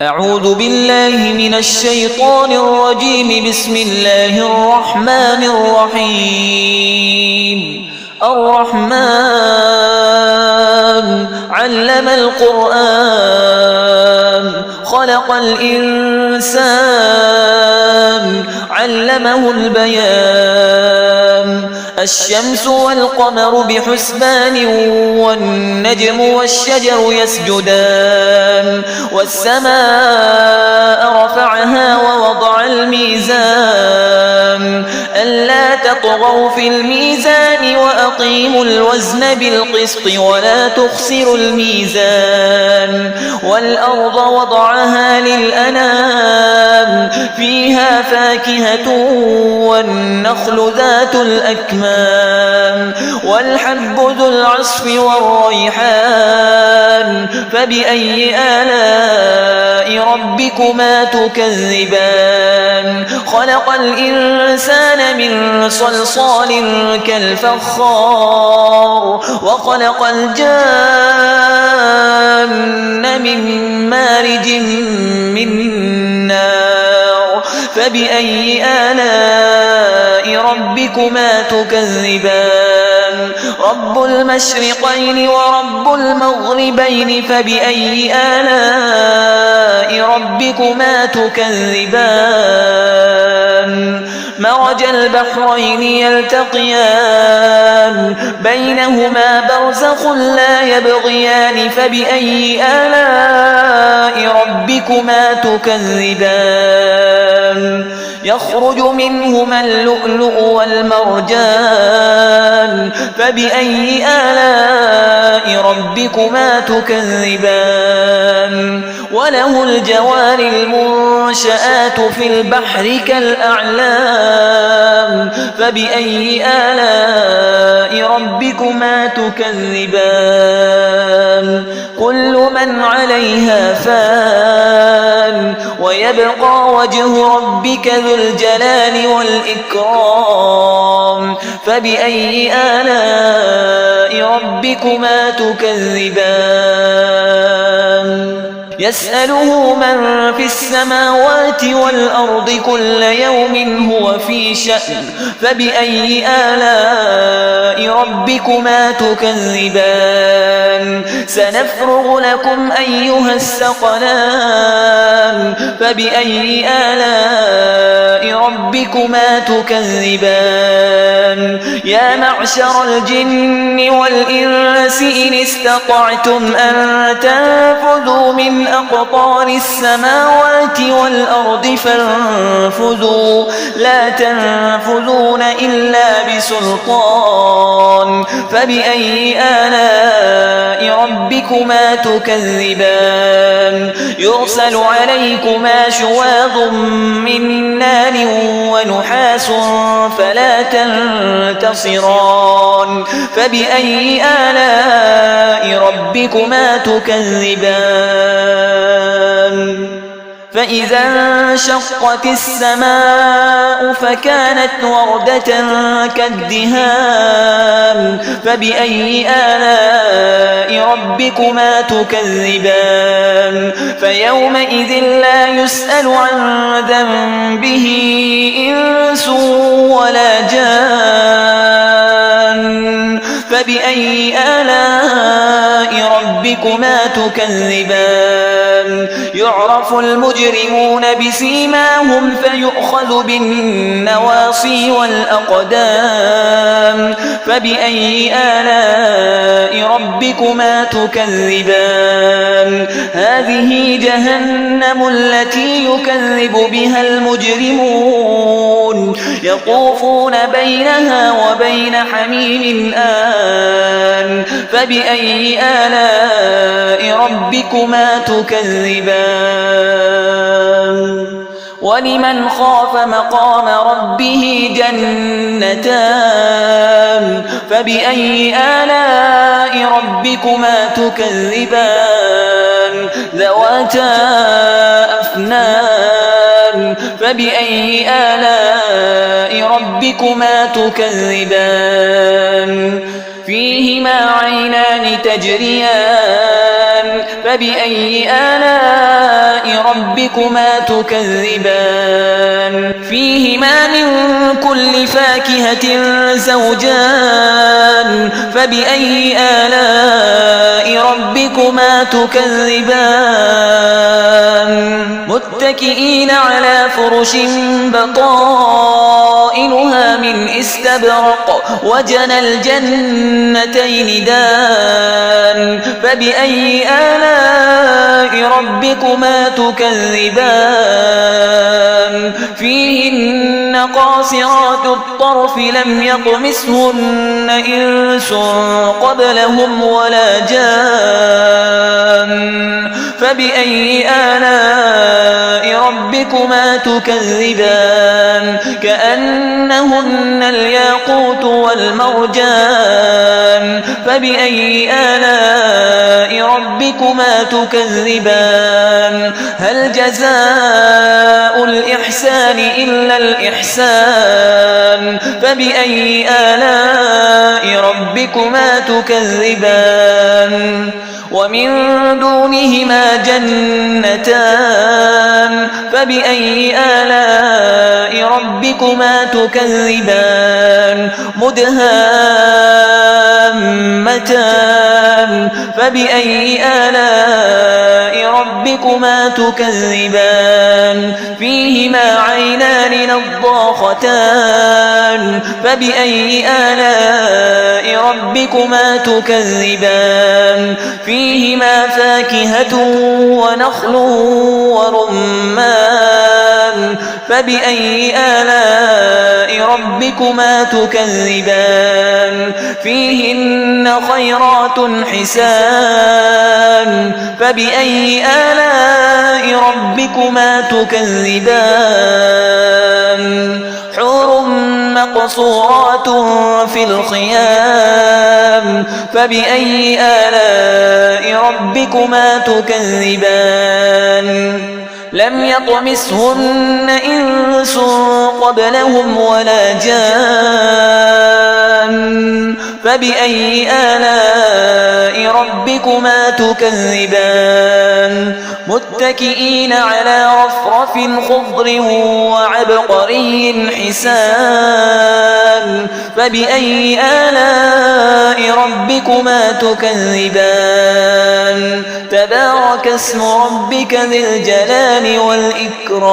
أعوذ بالله من الشيطان الرجيم. بسم الله الرحمن الرحيم. الرحمن علم القرآن خلق الإنسان علمه البيان. الشمس والقمر بحسبان والنجم والشجر يسجدان. والسماء رفعها ووضع الميزان ألا تطغوا في الميزان وأقيموا الوزن بالقسط ولا تخسروا الميزان. والأرض وضعها للأنام فيها فاكهة والنخل ذات الأكمام والحب ذو العصف والريحان. فبأي آلاء ربكما تكذبان؟ خلق الإنسان من صلصال كالفخار وخلق الجان من مارج من نار. فبأي آلاء ربكما تكذبان؟ رب المشرقين ورب المغربين. فبأي آلاء ربكما تكذبان؟ مرج البحرين يلتقيان بينهما برزخ لا يبغيان. فبأي آلاء ربكما تكذبان؟ يخرج منهما اللؤلؤ والمرجان. فبأي آلاء ربكما تكذبان؟ وله الجوار المنشآت في البحر كالأعلام. فبأي آلاء ربكما تكذبان؟ كل من عليها فان ويبقى وجه ربك ذو الجلال والإكرام. فبأي آلاء ربكما تكذبان؟ يسأله من في السماوات والأرض كل يوم هو في شأن. فبأي آلاء ربكما تكذبان؟ سنفرغ لكم أيها الثقلان. فبأي آلاء ربكما تكذبان؟ يا معشر الجن والإنس إن استطعتم أن تنفذوا من أقطار السماوات والأرض فانفذوا لا تنفذون إلا بسلطان. فبأي آلاء ربكما تكذبان؟ يرسل عليكما شواظ من نار ونحاس فلا تنتصران. فبأي آلاء ربكما تكذبان؟ فإذا انشقت السماء فكانت وردة كالدهان. فبأي آلاء ربكما تكذبان؟ فيومئذ لا يسأل عن ذنبه إنس ولا جان. فبأي آلاء ربكما تكذبان؟ يعرف المجرمون بسيماهم فيؤخذ بالنواصي والأقدام. فبأي آلاء ربكما تكذبان؟ هذه جهنم التي يكذب بها المجرمون يطوفون بينها وبين حميم آن. فبأي آلاء ربكما تكذبان؟ ولمن خاف مقام ربه جنتان. فبأي آلاء ربكما تكذبان؟ ذواتا أفنان. فبأي آلاء ربكما تكذبان؟ فيهما عينان تجريان. فبأي آلاء ربكما تكذبان فيهما من كل فاكهة زوجان فبأي آلاء ربكما تكذبان متكئين على فرش بطائنها من استبرق وجنى الجنتين دان فبأي آلاء ربكما تكذبان فيهن قاصرات الطرف لم يطمثهن إنس قبلهم ولا جان فبأي آلاء ربكما تكذبان كأنهن الياقوت والمرجان فبأي آلاء ربكما تكذبان هل جزاء الإحسان إلا الإحسان فبأي آلاء ربكما تكذبان ومن دونهما جنتان فبأي آلاء ربكما تكذبان مدهامتان فبأي آلاء ربكما تكذبان فيهما عينان نضاختان فبأي آلاء ربكما تكذبان فيهما فاكهة ونخل ورمان فبأي آلاء ربكما تكذبان فيهن خيرات حسان فبأي آلاء ربكما تكذبان حور مقصورات في الخيام فبأي آلاء ربكما تكذبان لم يطمثهن إنس قبلهم ولا جان فبأي آلاء ربكما تكذبان متكئين على رفرف خضر وعبقري حسان فبأي آلاء ربكما تكذبان تبارك اسم ربك ذي الجلال والإكرام